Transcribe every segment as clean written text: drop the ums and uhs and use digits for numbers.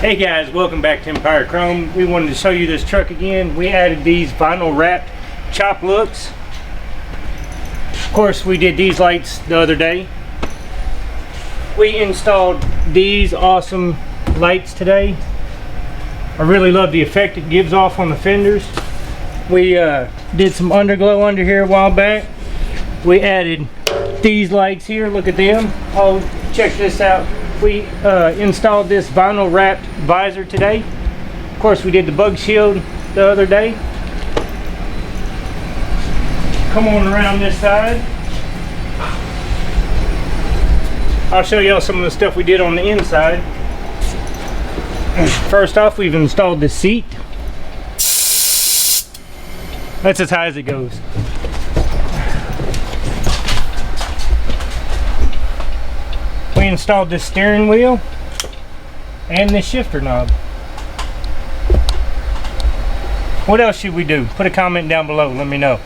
Hey guys, welcome back to Empire Chrome. We wanted to show you this truck again. We added these vinyl wrapped chop looks. Of course, we did these lights the other day. We installed these awesome lights today. I really love the effect it gives off on the fenders. We did some underglow under here a while back. We added these lights here, look at them. Oh, check this out. We installed this vinyl wrapped visor today. Of course, we did the bug shield the other day. Come on around this side. I'll show y'all some of the stuff we did on the inside. First off, we've installed the seat. That's as high as it goes. We installed this steering wheel and this shifter knob. What else should we do? Put a comment down below, let me know.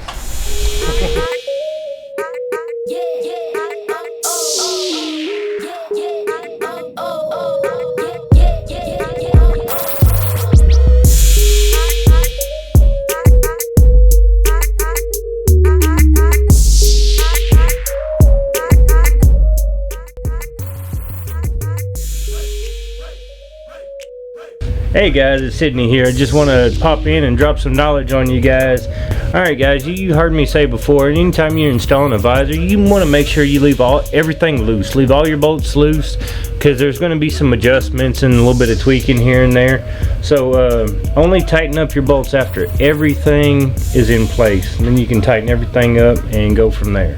Hey guys, it's Sydney here. I just want to pop in and drop some knowledge on you guys. Alright guys, you heard me say before, anytime you're installing a visor, you want to make sure you leave everything loose. Leave all your bolts loose, because there's going to be some adjustments and a little bit of tweaking here and there. So only tighten up your bolts after everything is in place. And then you can tighten everything up and go from there.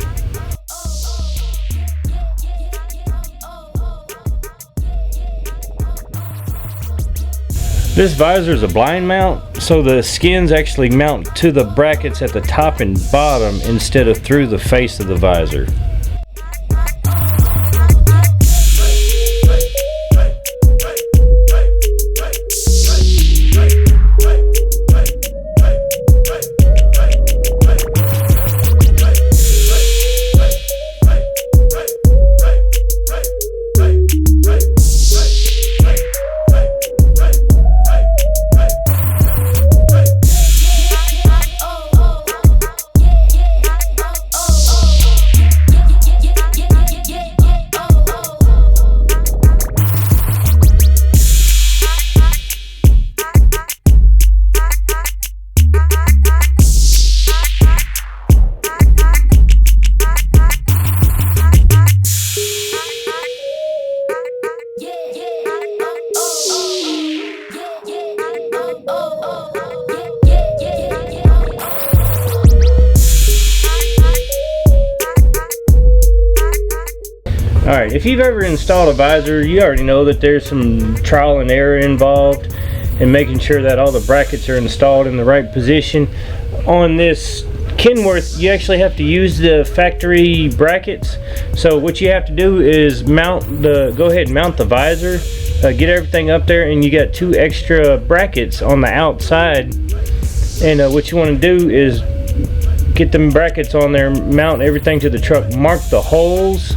This visor is a blind mount, so the skins actually mount to the brackets at the top and bottom instead of through the face of the visor. Alright, if you've ever installed a visor, you already know that there's some trial and error involved in making sure that all the brackets are installed in the right position. On this Kenworth, you actually have to use the factory brackets. So what you have to do is go ahead and mount the visor, get everything up there, and you got 2 extra brackets on the outside. And what you want to do is get them brackets on there, mount everything to the truck, mark the holes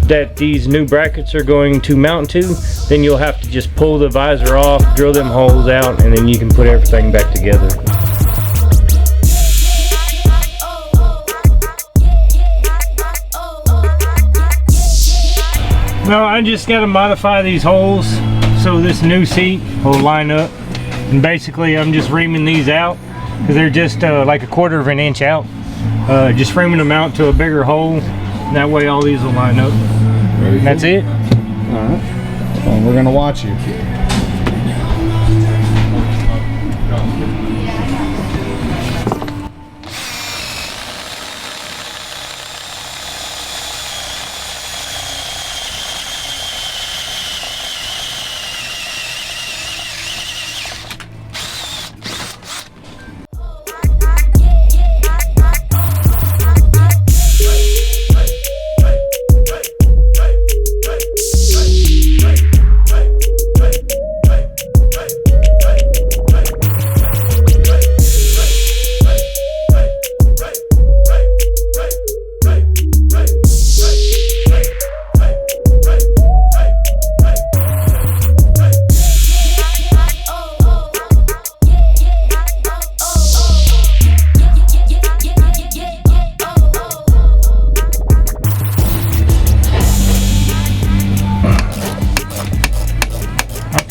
that these new brackets are going to mount to. Then you'll have to just pull the visor off, drill them holes out, and then you can put everything back together. Well, I just got to modify these holes so this new seat will line up, and basically I'm just reaming these out because they're just like 1/4 of an inch out. Just reaming them out to a bigger hole. That way all these will line up. And that's it. Alright. Well, we're going to watch you.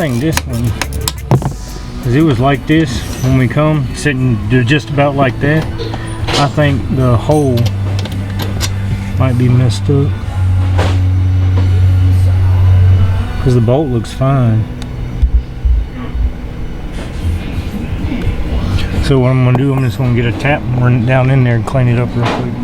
think this one, because it was like this when we come, sitting just about like that. I think the hole might be messed up, because the bolt looks fine. So what I'm going to do, I'm just going to get a tap and run it down in there and clean it up real quick.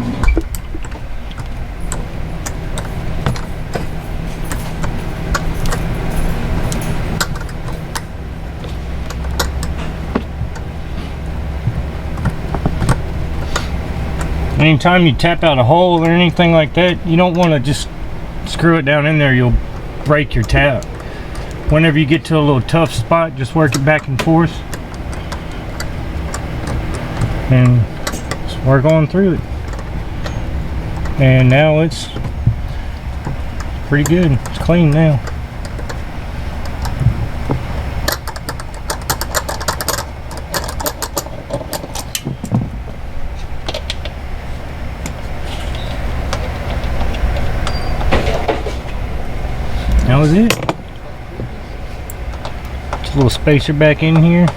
Anytime you tap out a hole or anything like that, you don't want to just screw it down in there, you'll break your tap. Whenever you get to a little tough spot, just work it back and forth and just work on through it. And now it's pretty good, it's clean now. That was it. Just a little spacer back in here.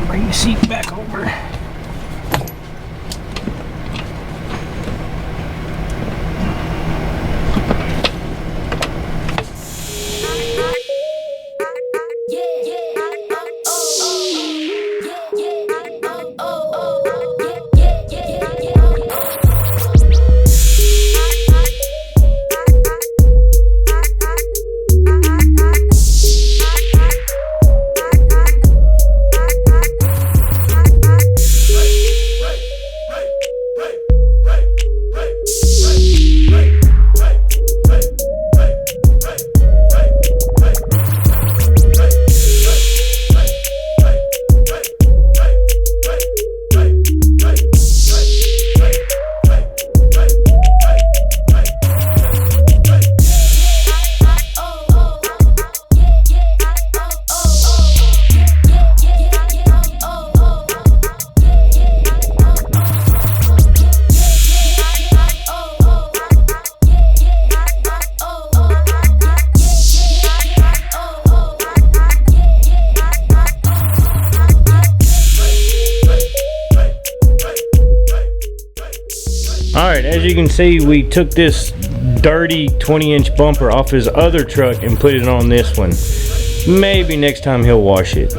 Bring the seat back over. Alright, as you can see, we took this dirty 20-inch bumper off his other truck and put it on this one. Maybe next time he'll wash it.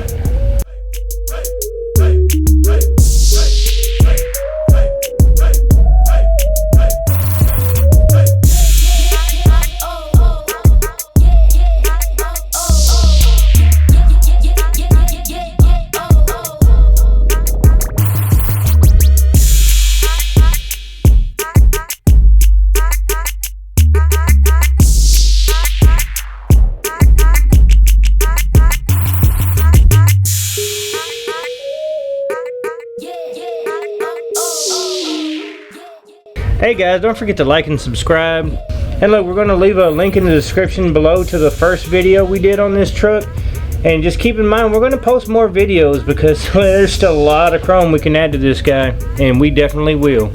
Hey guys, don't forget to like and subscribe. And look, we're going to leave a link in the description below to the first video we did on this truck. And just keep in mind, we're going to post more videos because there's still a lot of chrome we can add to this guy, and we definitely will.